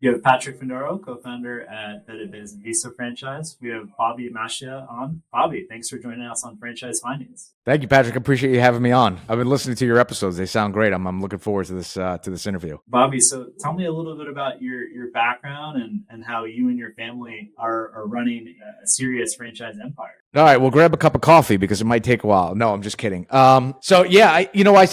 You have Patrick Finoro, co-founder at That It Is Visa Franchise. We have Bobby Mascia on. Bobby, thanks for joining us on Franchise Findings. Thank you, Patrick. I appreciate you having me on. I've been listening to your episodes. They sound great. I'm looking forward to this interview. Bobby, so tell me a little bit about your background and how you and your family are running a serious franchise empire. All right, well, grab a cup of coffee because it might take a while. No, I'm just kidding. I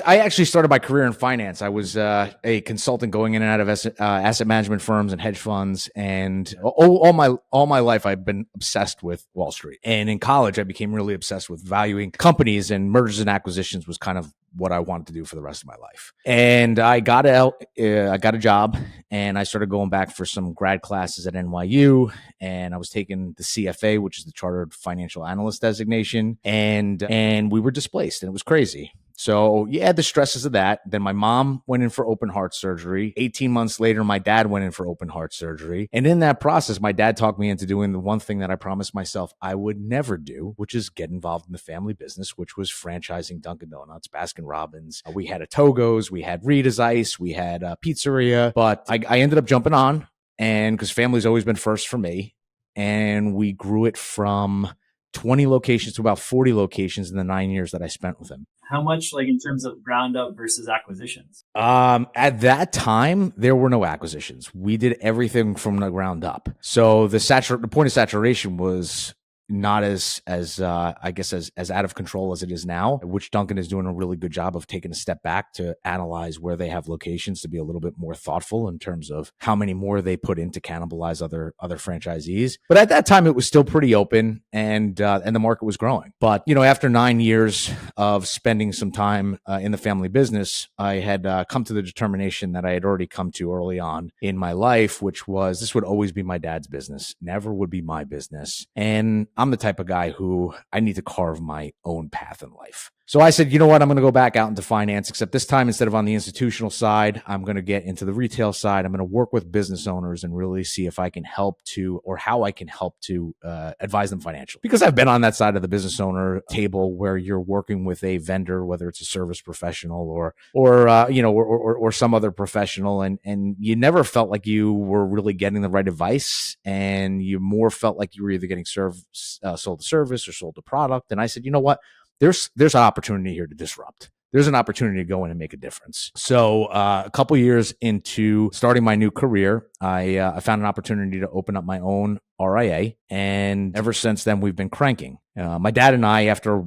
actually started my career in finance. I was a consultant going in and out of asset management firms and hedge funds, and all my life I've been obsessed with Wall Street. And in college, I became really obsessed with valuing companies, and mergers and acquisitions was kind of what I wanted to do for the rest of my life. And I got a job, and I started going back for some grad classes at NYU, and I was taking the CFA, which is the Chartered Financial Analyst designation, and we were displaced, and it was crazy. So you add the stresses of that. Then my mom went in for open heart surgery. 18 months later, my dad went in for open heart surgery. And in that process, my dad talked me into doing the one thing that I promised myself I would never do, which is get involved in the family business, which was franchising Dunkin' Donuts, Baskin Robbins. We had a Togo's, we had Rita's Ice, we had a pizzeria. But I ended up jumping on, and because family's always been first for me. And we grew it from 20 locations to about 40 locations in the 9 years that I spent with him. How much, like in terms of ground up versus acquisitions? At that time, there were no acquisitions. We did everything from the ground up. So the point of saturation was not as out of control as it is now, which Dunkin' is doing a really good job of taking a step back to analyze where they have locations to be a little bit more thoughtful in terms of how many more they put in to cannibalize other franchisees. But at that time, it was still pretty open, and the market was growing. But after 9 years of spending some time in the family business, I had come to the determination that I had already come to early on in my life, which was this would always be my dad's business, never would be my business. And I'm the type of guy who I need to carve my own path in life. So I said, you know what? I'm going to go back out into finance, except this time, instead of on the institutional side, I'm going to get into the retail side. I'm going to work with business owners and really see if I can help to, or how I can help to advise them financially. Because I've been on that side of the business owner table where you're working with a vendor, whether it's a service professional or some other professional, and you never felt like you were really getting the right advice, and you more felt like you were either getting sold a service or sold a product. And I said, you know what? There's an opportunity here to disrupt. There's an opportunity to go in and make a difference. So a couple years into starting my new career, I found an opportunity to open up my own RIA. And ever since then, we've been cranking. My dad and I, after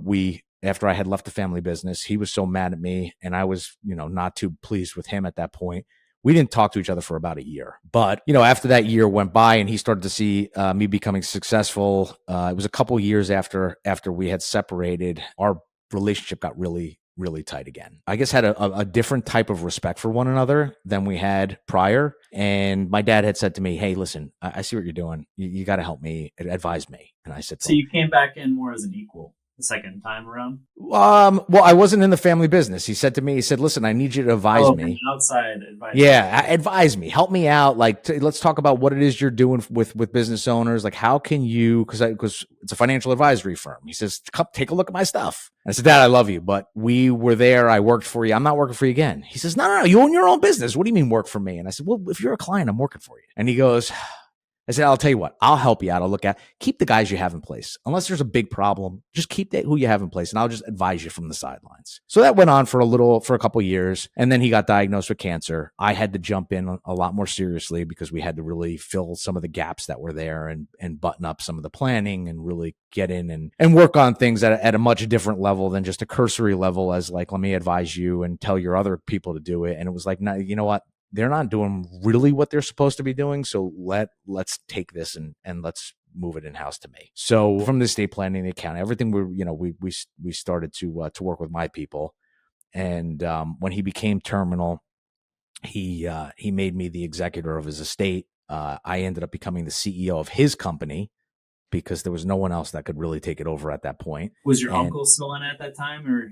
I had left the family business, he was so mad at me, and I was, not too pleased with him at that point. We didn't talk to each other for about a year. But, after that year went by and he started to see me becoming successful, it was a couple years after we had separated, our relationship got really, really tight again. I guess had a different type of respect for one another than we had prior. And my dad had said to me, hey, listen, I see what you're doing. You got to help me, advise me. And I said, so you came back in more as an equal the second time around? Well, I wasn't in the family business. He said to me, listen, I need you to advise me. Outside advice. Yeah, advise me. Help me out. Like, let's talk about what it is you're doing with business owners. Like, how can you, because it's a financial advisory firm. He says, come take a look at my stuff. I said, Dad, I love you, but we were there. I worked for you. I'm not working for you again. He says, no, you own your own business. What do you mean work for me? And I said, well, if you're a client, I'm working for you. And he goes, I said, I'll tell you what, I'll help you out. Keep the guys you have in place. Unless there's a big problem, just keep who you have in place, and I'll just advise you from the sidelines. So that went on for a couple of years. And then he got diagnosed with cancer. I had to jump in a lot more seriously because we had to really fill some of the gaps that were there and button up some of the planning and really get in and work on things at a much different level than just a cursory level as like, let me advise you and tell your other people to do it. And it was like, no, you know what? They're not doing really what they're supposed to be doing. So let's take this and let's move it in-house to me. So from the estate planning, the accounting, everything we started to work with my people. And when he became terminal, he made me the executor of his estate. I ended up becoming the CEO of his company because there was no one else that could really take it over at that point. Was your uncle still in it at that time, or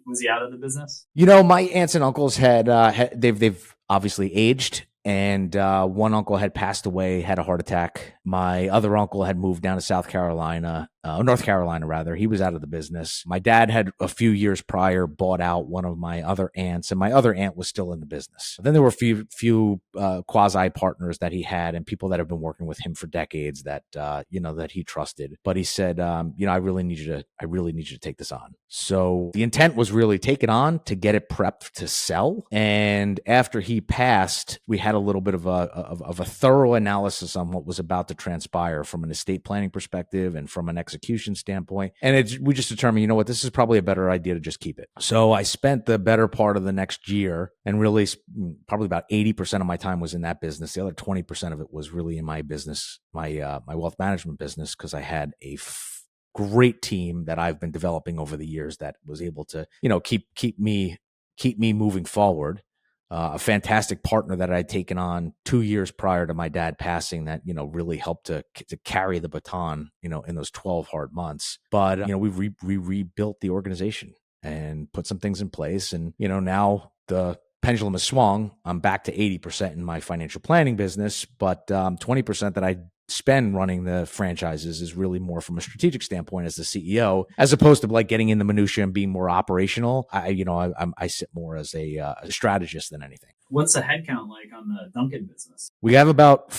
was he out of the business? My aunts and uncles they've obviously aged, and one uncle had passed away, had a heart attack, My other uncle had moved down to South Carolina, North Carolina rather. He was out of the business. My dad had a few years prior bought out one of my other aunts, and my other aunt was still in the business. Then there were a few quasi partners that he had, and people that have been working with him for decades that that he trusted. But he said, I really need you to take this on. So the intent was really take it on to get it prepped to sell. And after he passed, we had a little bit of a thorough analysis on what was about to transpire from an estate planning perspective and from an execution standpoint. And we just determined, this is probably a better idea to just keep it. So I spent the better part of the next year, and really probably about 80% of my time was in that business. The other 20% of it was really in my business, my wealth management business, because I had a great team that I've been developing over the years that was able to, keep me moving forward. A fantastic partner that I'd taken on 2 years prior to my dad passing that, really helped to carry the baton, in those 12 hard months. But, we rebuilt the organization and put some things in place. And, now the pendulum has swung. I'm back to 80% in my financial planning business, but 20% that I spend running the franchises is really more from a strategic standpoint as the CEO, as opposed to like getting in the minutia and being more operational. I sit more as a strategist than anything. What's the headcount like on the Dunkin business? We have about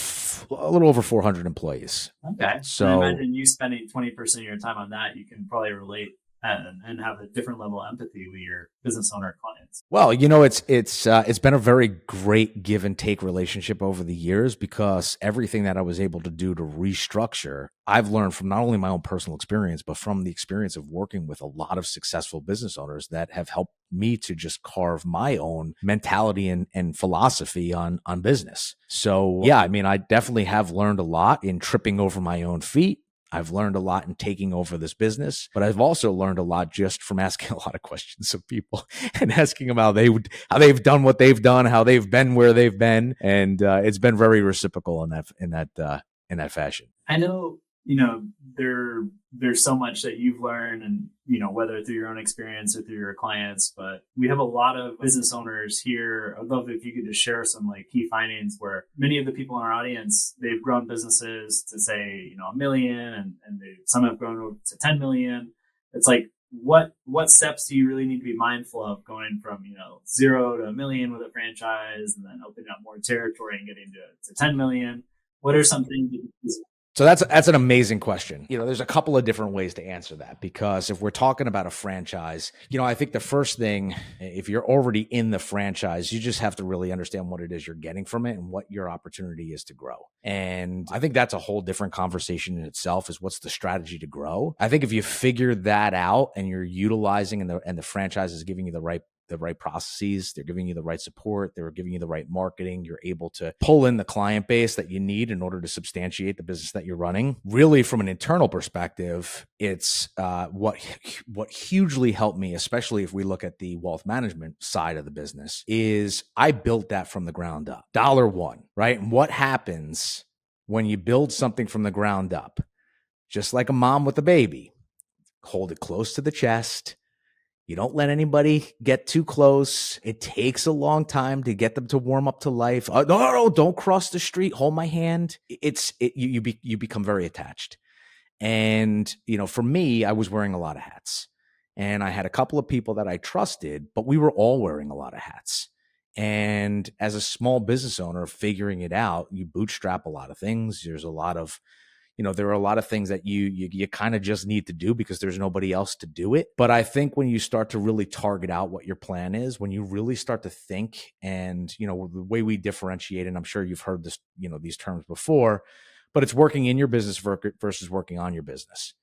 a little over 400 employees. Okay. So I imagine you spending 20% of your time on that, you can probably relate and have a different level of empathy with your business owner clients. Well, it's been a very great give and take relationship over the years, because everything that I was able to do to restructure, I've learned from not only my own personal experience, but from the experience of working with a lot of successful business owners that have helped me to just carve my own mentality and philosophy on business. So yeah, I definitely have learned a lot in tripping over my own feet. I've learned a lot in taking over this business, but I've also learned a lot just from asking a lot of questions of people and asking them how they've done what they've done, how they've been where they've been, and it's been very reciprocal in that fashion. I know, there's so much that you've learned, and whether through your own experience or through your clients, but we have a lot of business owners here. I'd love if you could just share some like key findings where many of the people in our audience, they've grown businesses to say, $1 million, and some have grown to 10 million. It's like, what steps do you really need to be mindful of going from, 0 to 1 million with a franchise, and then opening up more territory and getting to 10 million? What are some things that So that's an amazing question. There's a couple of different ways to answer that, because if we're talking about a franchise, I think the first thing, if you're already in the franchise, you just have to really understand what it is you're getting from it and what your opportunity is to grow. And I think that's a whole different conversation in itself, is what's the strategy to grow. I think if you figure that out and you're utilizing and the franchise is giving you the right processes, they're giving you the right support, they're giving you the right marketing, you're able to pull in the client base that you need in order to substantiate the business that you're running. Really, from an internal perspective, it's what hugely helped me, especially if we look at the wealth management side of the business, is I built that from the ground up. $1, right? And what happens when you build something from the ground up? Just like a mom with a baby, hold it close to the chest. You don't let anybody get too close. It takes a long time to get them to warm up to life. No, don't cross the street. Hold my hand. You become very attached. And, for me, I was wearing a lot of hats, and I had a couple of people that I trusted, but we were all wearing a lot of hats. And as a small business owner, figuring it out, you bootstrap a lot of things. There's a lot of there are a lot of things that you kind of just need to do because there's nobody else to do it. But I think when you start to really target out what your plan is, when you really start to think, and, the way we differentiate, and I'm sure you've heard this, these terms before, but it's working in your business versus working on your business.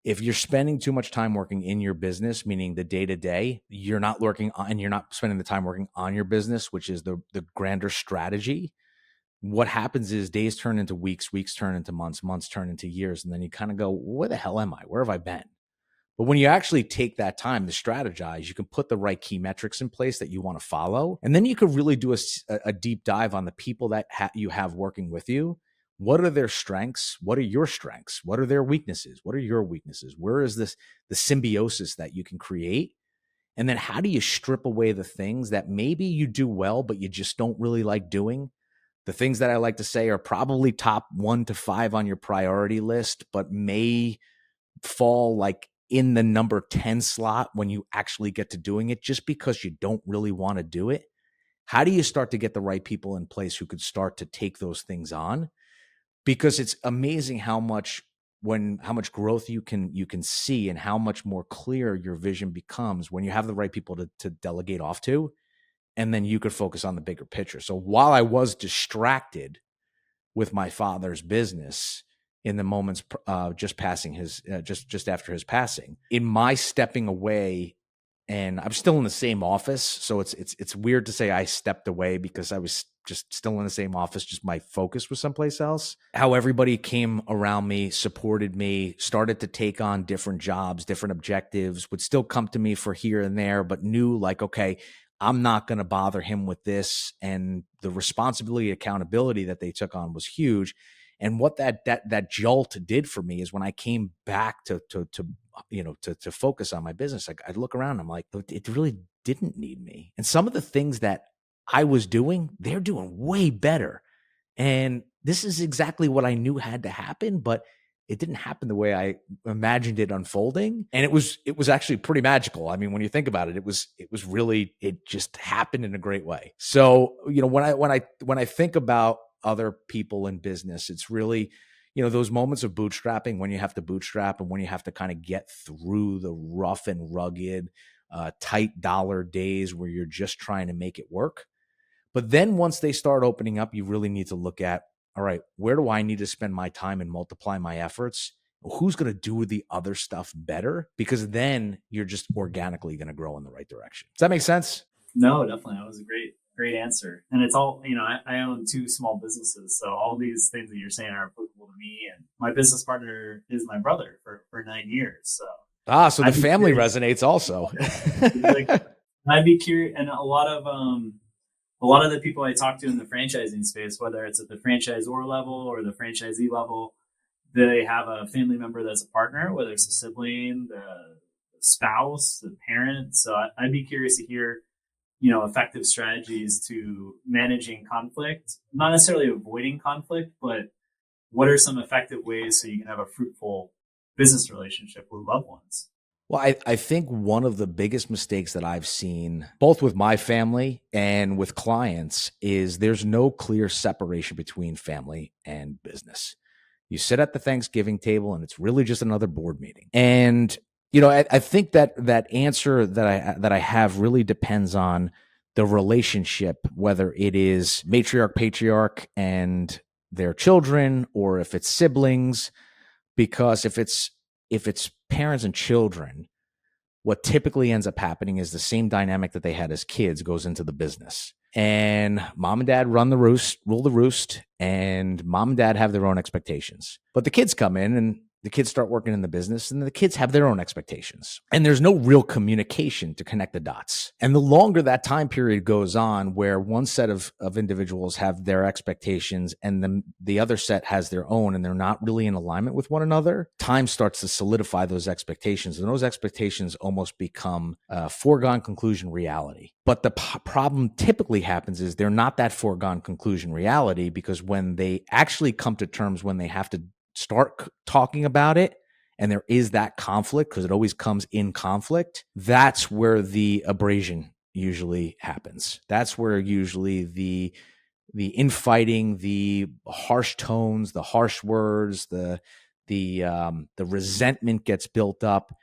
If you're spending too much time working in your business, meaning the day-to-day, you're not working on, and you're not spending the time working on your business, which is the grander strategy. What happens is days turn into weeks, weeks turn into months, months turn into years. And then you kind of go, where the hell am I? Where have I been? But when you actually take that time to strategize, you can put the right key metrics in place that you want to follow. And then you could really do a deep dive on the people that you have working with you. What are their strengths? What are your strengths? What are their weaknesses? What are your weaknesses? Where is the symbiosis that you can create? And then how do you strip away the things that maybe you do well, but you just don't really like doing? The things that I like to say are probably top 1 to 5 on your priority list, but may fall like in the number 10 slot when you actually get to doing it just because you don't really want to do it. How do you start to get the right people in place who could start to take those things on? Because it's amazing how much growth you can see and how much more clear your vision becomes when you have the right people to delegate off to, and then you could focus on the bigger picture. So while I was distracted with my father's business in the moments just passing his just after his passing, in my stepping away, and I'm still in the same office, so it's weird to say I stepped away because I was just still in the same office, just my focus was someplace else. How everybody came around me, supported me, started to take on different jobs, different objectives, would still come to me for here and there, but knew like, okay, I'm not going to bother him with this. And the responsibility, accountability that they took on was huge. And what that jolt did for me is when I came back to focus on my business, I look around, I'm like, it really didn't need me. And some of the things that I was doing, they're doing way better. And this is exactly what I knew had to happen, but it didn't happen the way I imagined it unfolding. And it was actually pretty magical. I mean, when you think about it, it just happened in a great way. So, when I think about other people in business, it's really, those moments of bootstrapping, when you have to bootstrap and when you have to kind of get through the rough and rugged, tight dollar days where you're just trying to make it work. But then once they start opening up, you really need to look at, all right, where do I need to spend my time and multiply my efforts? Who's going to do the other stuff better? Because then you're just organically going to grow in the right direction. Does that make sense? No, definitely. That was a great answer. And it's all, I own 2 small businesses. So all these things that you're saying are applicable to me. And my business partner is my brother for 9 years. So so the family resonates also. Like, I'd be curious. And a lot of the people I talk to in the franchising space, whether it's at the franchisor level or the franchisee level, they have a family member that's a partner, whether it's a sibling, the spouse, the parent. So I'd be curious to hear, effective strategies to managing conflict, not necessarily avoiding conflict, but what are some effective ways so you can have a fruitful business relationship with loved ones? Well, I think one of the biggest mistakes that I've seen, both with my family and with clients, is there's no clear separation between family and business. You sit at the Thanksgiving table and it's really just another board meeting. And, I think that answer that I have really depends on the relationship, whether it is matriarch, patriarch, and their children, or if it's siblings, because if it's parents and children, what typically ends up happening is the same dynamic that they had as kids goes into the business. And mom and dad rule the roost, and mom and dad have their own expectations. But the kids come in and the kids start working in the business, and the kids have their own expectations. And there's no real communication to connect the dots. And the longer that time period goes on, where one set of individuals have their expectations and then the other set has their own, and they're not really in alignment with one another, time starts to solidify those expectations. And those expectations almost become a foregone conclusion reality. But the problem typically happens is they're not that foregone conclusion reality, because when they actually come to terms, when they have to start talking about it, and there is that conflict, because it always comes in conflict, that's where the abrasion usually happens. That's where usually the infighting, the harsh tones, the harsh words, the resentment gets built up.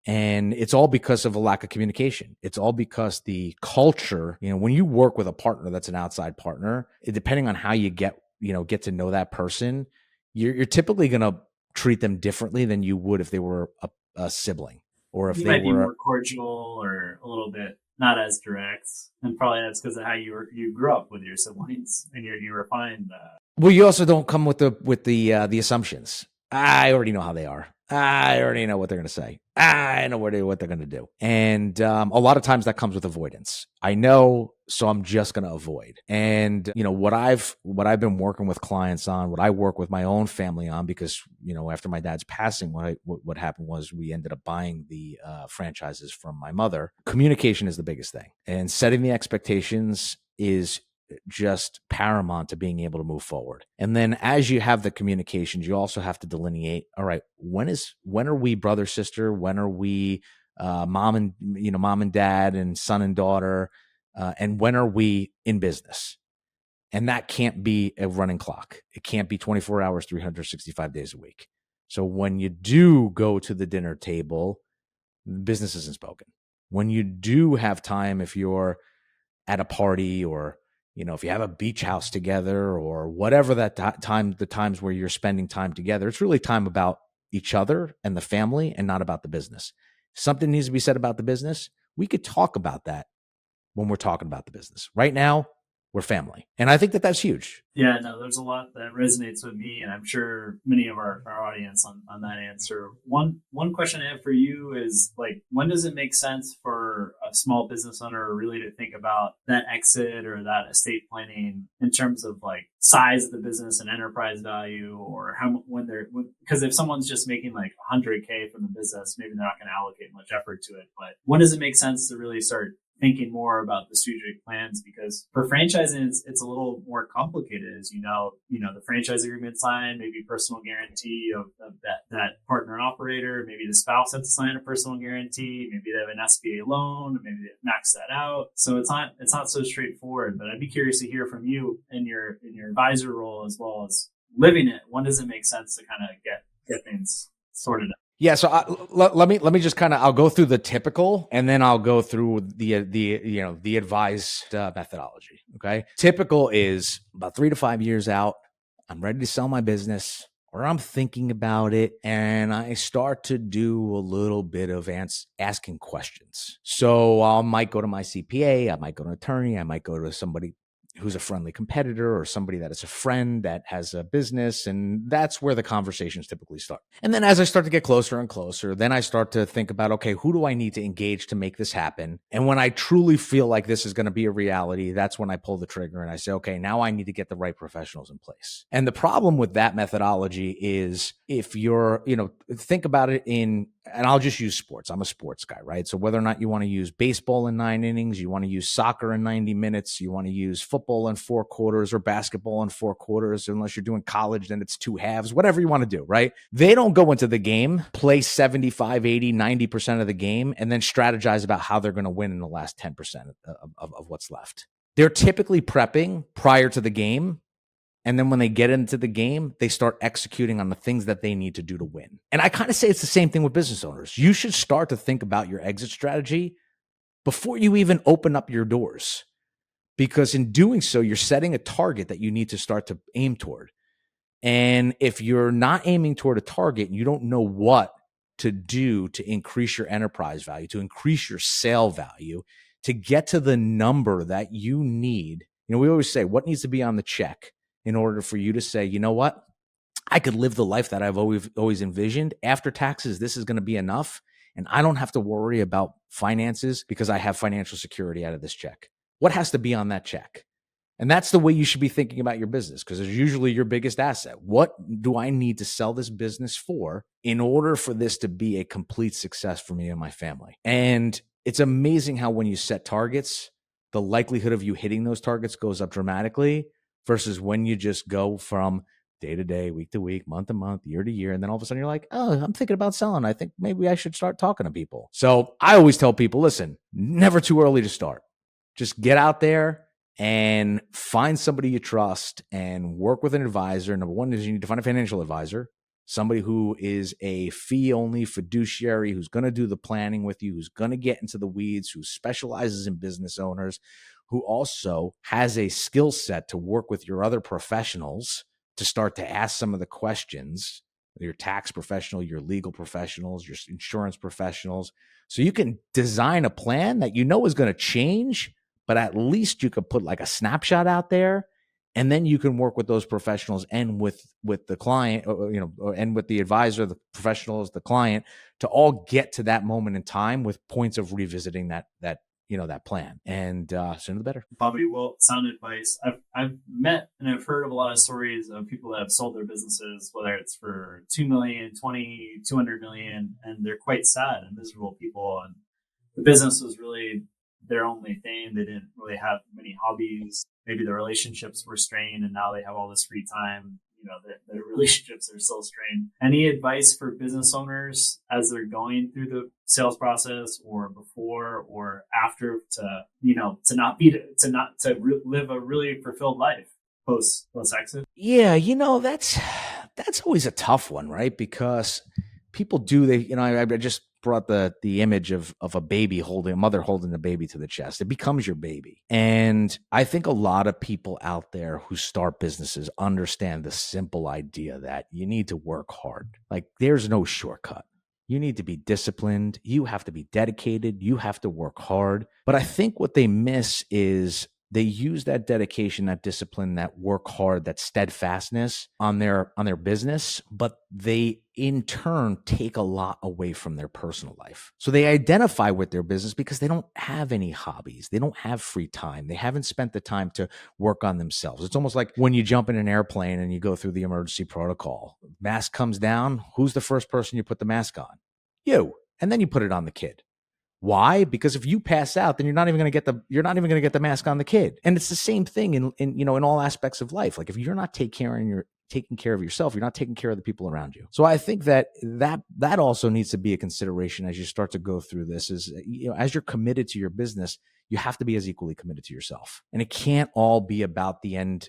And it's all because of a lack of communication. It's all because the culture, when you work with a partner that's an outside partner, depending on how you get to know that person, you're typically going to treat them differently than you would if they were a sibling, or if you they might be were more cordial or a little bit not as direct. And probably that's because of how you grew up with your siblings and you refined that. Well, you also don't come with the assumptions. I already know how they are. I already know what they're going to say. I know what they're going to do. And a lot of times that comes with avoidance. I know, so I'm just going to avoid. And, what I've been working with clients on, what I work with my own family on, because, after my dad's passing, what happened was we ended up buying the franchises from my mother. Communication is the biggest thing. And setting the expectations is just paramount to being able to move forward. And then as you have the communications, you also have to delineate, all right, when are we brother, sister? When are we mom and dad and son and daughter? And when are we in business? And that can't be a running clock. It can't be 24 hours, 365 days a week. So when you do go to the dinner table, business isn't spoken. When you do have time, if you're at a party or, if you have a beach house together or whatever that the times where you're spending time together, it's really time about each other and the family and not about the business. Something needs to be said about the business. We could talk about that when we're talking about the business. Right now, we're family. And I think that that's huge. Yeah, no, there's a lot that resonates with me, and I'm sure many of our audience on that answer. One question I have for you is, like, when does it make sense for a small business owner really to think about that exit or that estate planning in terms of like size of the business and enterprise value, or because if someone's just making like 100K from the business, maybe they're not going to allocate much effort to it. But when does it make sense to really start thinking more about the strategic plans? Because for franchising, it's a little more complicated. As the franchise agreement signed, maybe personal guarantee of that partner operator, maybe the spouse has to sign a personal guarantee, maybe they have an SBA loan, maybe they max that out. So it's not so straightforward. But I'd be curious to hear from you in your advisor role as well as living it. When does it make sense to kind of get things sorted out? Yeah, so let me just kind of, I'll go through the typical, and then I'll go through the advised methodology. Okay, typical is about 3 to 5 years out. I'm ready to sell my business, or I'm thinking about it, and I start to do a little bit of asking questions. So I might go to my CPA, I might go to an attorney, I might go to somebody who's a friendly competitor or somebody that is a friend that has a business. And that's where the conversations typically start. And then as I start to get closer and closer, then I start to think about, okay, who do I need to engage to make this happen? And when I truly feel like this is going to be a reality, that's when I pull the trigger and I say, okay, now I need to get the right professionals in place. And the problem with that methodology is if you're, think about it and I'll just use sports. I'm a sports guy, right? So whether or not you want to use baseball in 9 innings, you want to use soccer in 90 minutes, you want to use football in 4 quarters or basketball in 4 quarters, unless you're doing college, then it's 2 halves, whatever you want to do, right? They don't go into the game, play 75, 80, 90% of the game, and then strategize about how they're going to win in the last 10% of what's left. They're typically prepping prior to the game. And then when they get into the game, they start executing on the things that they need to do to win. And I kind of say it's the same thing with business owners. You should start to think about your exit strategy before you even open up your doors. Because in doing so, you're setting a target that you need to start to aim toward. And if you're not aiming toward a target, you don't know what to do to increase your enterprise value, to increase your sale value, to get to the number that you need. We always say, what needs to be on the check in order for you to say, you know what, I could live the life that I've always envisioned. After taxes, this is going to be enough. And I don't have to worry about finances because I have financial security out of this check. What has to be on that check? And that's the way you should be thinking about your business, because it's usually your biggest asset. What do I need to sell this business for in order for this to be a complete success for me and my family? And it's amazing how when you set targets, the likelihood of you hitting those targets goes up dramatically versus when you just go from day to day, week to week, month to month, year to year. And then all of a sudden you're like, oh, I'm thinking about selling. I think maybe I should start talking to people. So I always tell people, listen, never too early to start. Just get out there and find somebody you trust and work with an advisor. Number one is you need to find a financial advisor, somebody who is a fee-only fiduciary, who's going to do the planning with you, who's going to get into the weeds, who specializes in business owners, who also has a skill set to work with your other professionals to start to ask some of the questions, your tax professional, your legal professionals, your insurance professionals, so you can design a plan that you know is going to change, but at least you could put like a snapshot out there, and then you can work with those professionals and with the client, and with the advisor, the professionals, the client, to all get to that moment in time with points of revisiting that plan. And sooner the better. Bobby, well, sound advice. I've met and I've heard of a lot of stories of people that have sold their businesses, whether it's for 2 million, 20, 200 million, and they're quite sad and miserable people. And the business was really their only thing. They didn't really have many hobbies. Maybe the relationships were strained and now they have all this free time. Their relationships are still strained. Any advice for business owners as they're going through the sales process or before or after to live a really fulfilled life post exit? Yeah, that's always a tough one, right? Because people do I just brought the image of a mother holding a baby to the chest. It becomes your baby. And I think a lot of people out there who start businesses understand the simple idea that you need to work hard. Like there's no shortcut. You need to be disciplined. You have to be dedicated. You have to work hard. But I think what they miss is they use that dedication, that discipline, that work hard, that steadfastness on their business, but they in turn take a lot away from their personal life. So they identify with their business because they don't have any hobbies. They don't have free time. They haven't spent the time to work on themselves. It's almost like when you jump in an airplane and you go through the emergency protocol. Mask comes down. Who's the first person you put the mask on? You. And then you put it on the kid. Why? Because if you pass out, then you're not even going to get the mask on the kid. And it's the same thing in all aspects of life. Like if you're not taking care of yourself, you're not taking care of the people around you. So I think that also needs to be a consideration as you start to go through this is, as you're committed to your business, you have to be as equally committed to yourself. And it can't all be about the end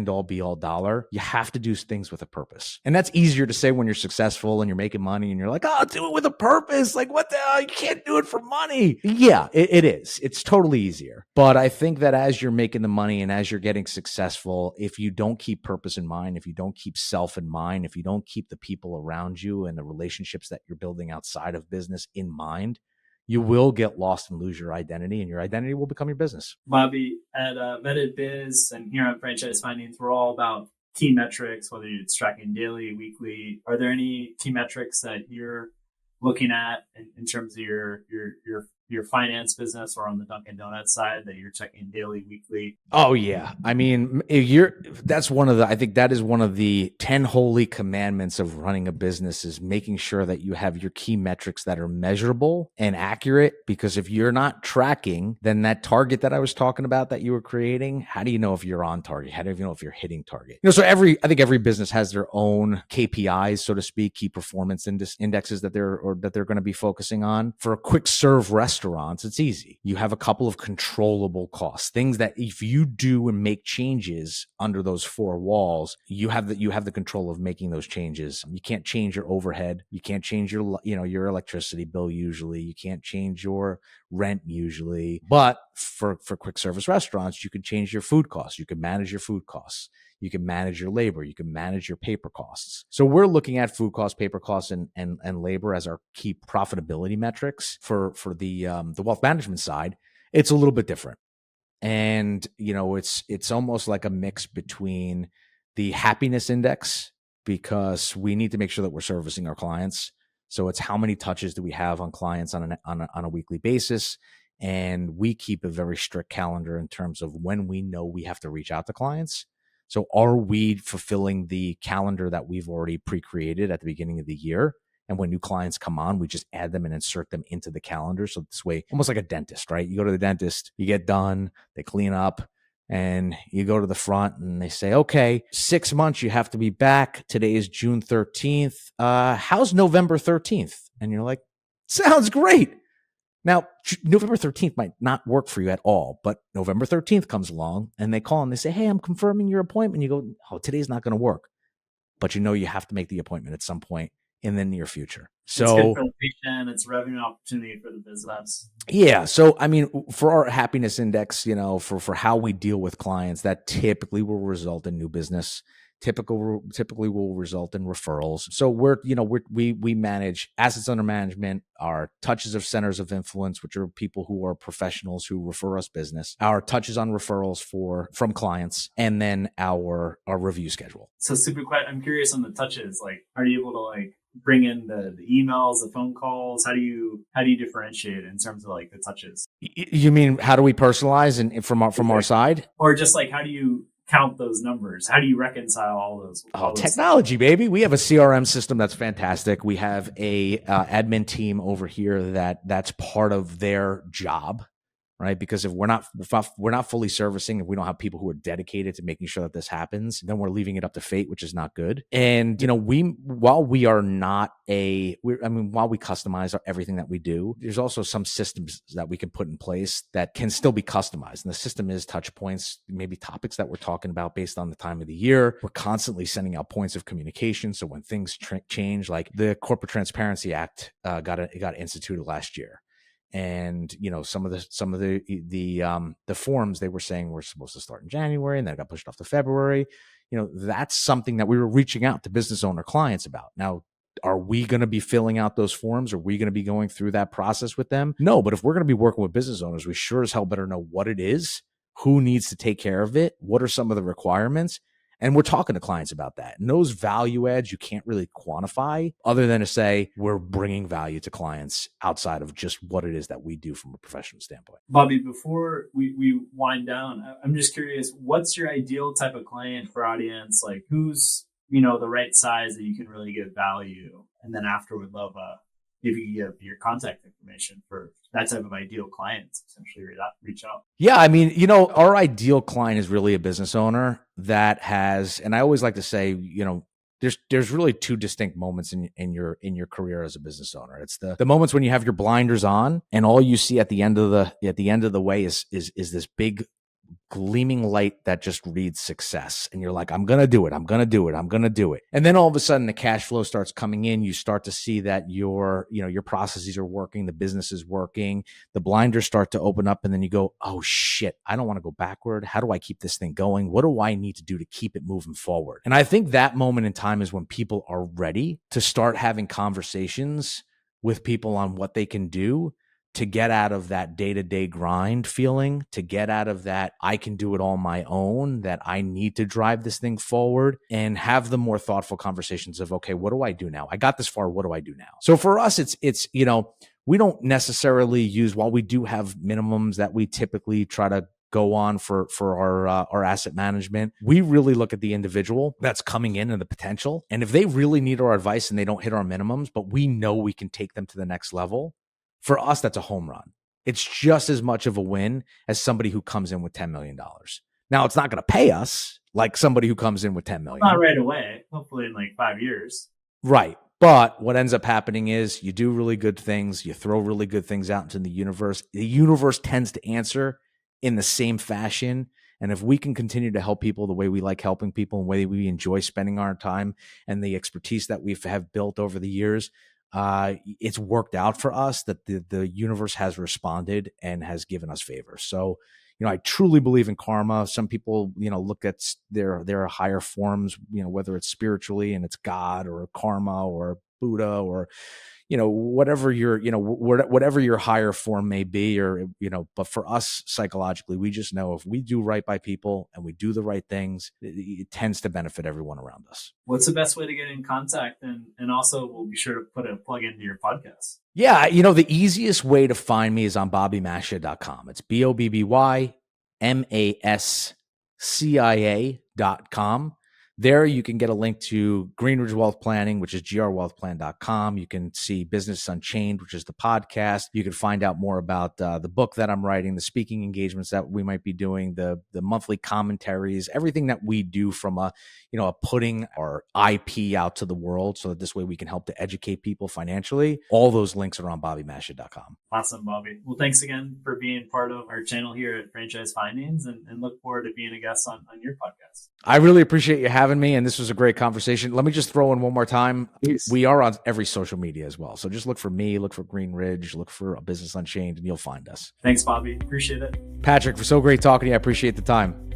all be all dollar. You have to do things with a purpose. And that's easier to say when you're successful and you're making money and you're like, oh, do it with a purpose. Like what the hell? You can't do it for money. Yeah, it is. It's totally easier. But I think that as you're making the money and as you're getting successful, if you don't keep purpose in mind, if you don't keep self in mind, if you don't keep the people around you and the relationships that you're building outside of business in mind, you will get lost and lose your identity, and your identity will become your business. Bobby, at Vetted Biz and here on Franchise Findings, we're all about key metrics, whether it's tracking daily, weekly. Are there any key metrics that you're looking at in terms of your finance business or on the Dunkin' Donuts side that you're checking daily, weekly? Oh yeah. I mean, I think that is one of the 10 holy commandments of running a business is making sure that you have your key metrics that are measurable and accurate, because if you're not tracking, then that target that I was talking about that you were creating, how do you know if you're on target? How do you know if you're hitting target? So I think every business has their own KPIs, so to speak, key performance indexes that they're going to be focusing on. For a quick serve restaurants, it's easy. You have a couple of controllable costs, things that if you do and make changes under those four walls, you have the control of making those changes. You can't change your overhead. You can't change your electricity bill usually. You can't change your rent usually. But for quick service restaurants, you can change your food costs. You can manage your food costs. You can manage your labor. You can manage your paper costs. So we're looking at food costs, paper costs, and labor as our key profitability metrics for the wealth management side. It's a little bit different. And, it's almost like a mix between the happiness index, because we need to make sure that we're servicing our clients. So it's how many touches do we have on clients on a weekly basis. And we keep a very strict calendar in terms of when we know we have to reach out to clients. So are we fulfilling the calendar that we've already pre-created at the beginning of the year? And when new clients come on, we just add them and insert them into the calendar. So this way, almost like a dentist, right? You go to the dentist, you get done, they clean up, and you go to the front and they say, okay, 6 months, you have to be back. Today is June 13th. How's November 13th? And you're like, sounds great. Now, November 13th might not work for you at all, but November 13th comes along and they call and they say, hey, I'm confirming your appointment. You go, oh, today's not going to work. But you have to make the appointment at some point in the near future. So it's good for the patient. It's a revenue opportunity for the business. Yeah. So, I mean, for our happiness index, for how we deal with clients, that typically will result in new business. Typically will result in referrals. So we manage assets under management, our touches of centers of influence, which are people who are professionals who refer us business, our touches on referrals from clients, and then our review schedule. So super quick. I'm curious on the touches. Like, are you able to bring in the emails, the phone calls? How do you differentiate in terms of the touches? You mean how do we personalize and from our side, or just how do you count those numbers? How do you reconcile all those? Technology, baby. We have a CRM system that's fantastic. We have a admin team over here that's part of their job right? Because if we're not fully servicing, if we don't have people who are dedicated to making sure that this happens, then we're leaving it up to fate, which is not good. And while we customize everything that we do, there's also some systems that we can put in place that can still be customized. And the system is touch points, maybe topics that we're talking about based on the time of the year. We're constantly sending out points of communication. So when things change, like the Corporate Transparency Act got instituted last year. And some of the forms they were saying were supposed to start in January, and then it got pushed off to February. That's something that we were reaching out to business owner clients about. Now, are we going to be filling out those forms? Are we going to be going through that process with them? No, but if we're going to be working with business owners, we sure as hell better know what it is, who needs to take care of it, what are some of the requirements. And we're talking to clients about that. And those value adds you can't really quantify other than to say we're bringing value to clients outside of just what it is that we do from a professional standpoint. Bobby, before we wind down, I'm just curious, what's your ideal type of client for audience? Like who's, the right size that you can really give value? And then after, we'd love if you give your contact information for that type of ideal client to essentially reach out. Yeah. I mean, our ideal client is really a business owner that has, and I always like to say, there's really two distinct moments in your career as a business owner. It's the moments when you have your blinders on and all you see at the end of the way is this big gleaming light that just reads success. And you're like, I'm going to do it. I'm going to do it. I'm going to do it. And then all of a sudden the cash flow starts coming in. You start to see that your processes are working. The business is working. The blinders start to open up. And then you go, oh shit, I don't want to go backward. How do I keep this thing going? What do I need to do to keep it moving forward? And I think that moment in time is when people are ready to start having conversations with people on what they can do to get out of that day-to-day grind feeling, to get out of that I can do it all on my own, that I need to drive this thing forward, and have the more thoughtful conversations of, okay, what do I do now? I got this far, what do I do now? So for us, it's we don't necessarily use, while we do have minimums that we typically try to go on for our asset management, we really look at the individual that's coming in and the potential. And if they really need our advice and they don't hit our minimums, but we know we can take them to the next level, for us, that's a home run. It's just as much of a win as somebody who comes in with $10 million. Now, it's not going to pay us like somebody who comes in with $10 million. Not right away, hopefully in like 5 years. Right. But what ends up happening is you do really good things. You throw really good things out into the universe. The universe tends to answer in the same fashion. And if we can continue to help people the way we like helping people and the way we enjoy spending our time and the expertise that we have built over the years, it's worked out for us that the universe has responded and has given us favors. So, I truly believe in karma. Some people, look at their higher forms, whether it's spiritually and it's God or karma or Buddha or, whatever whatever your higher form may be, or, but for us psychologically, we just know if we do right by people and we do the right things, it tends to benefit everyone around us. What's the best way to get in contact? And also we'll be sure to put a plug into your podcast. Yeah. The easiest way to find me is on bobbymascia.com. It's BOBBYMASCIA.com. There you can get a link to Greenridge Wealth Planning, which is grwealthplan.com. You can see Business Unchained, which is the podcast. You can find out more about the book that I'm writing, the speaking engagements that we might be doing, the monthly commentaries, everything that we do from putting our IP out to the world so that this way we can help to educate people financially. All those links are on bobbymascia.com. Awesome, Bobby. Well, thanks again for being part of our channel here at Franchise Findings, and look forward to being a guest on your podcast. I really appreciate you having me, and this was a great conversation. Let me just throw in one more time. Please. We are on every social media as well. So just look for me, look for Greenridge, look for Business Unchained, and you'll find us. Thanks, Bobby. Appreciate it. Patrick, so great talking to you. I appreciate the time.